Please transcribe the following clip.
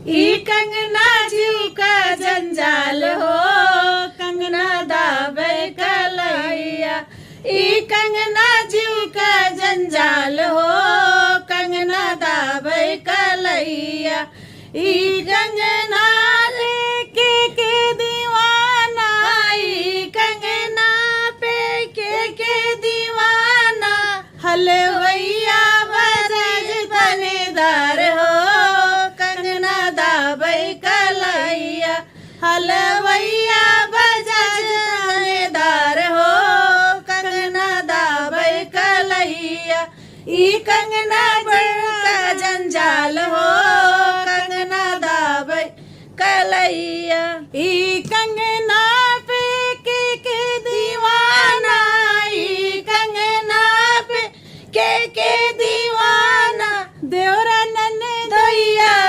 ई कंगना जीव का जंजाल हो, कंगना दाबे कलैया। ई कंगना जीव का जंजाल हो, कंगना दाबे कलैया। ई कंगना लेके के दीवाना, ई कंगना पे के दीवाना। हलवैया बजाज थानेदार हो, कंगना दाबे कलैया। हलवैया बजाज थानेदार हो, कंगना दाबे कलैया। ई कंगना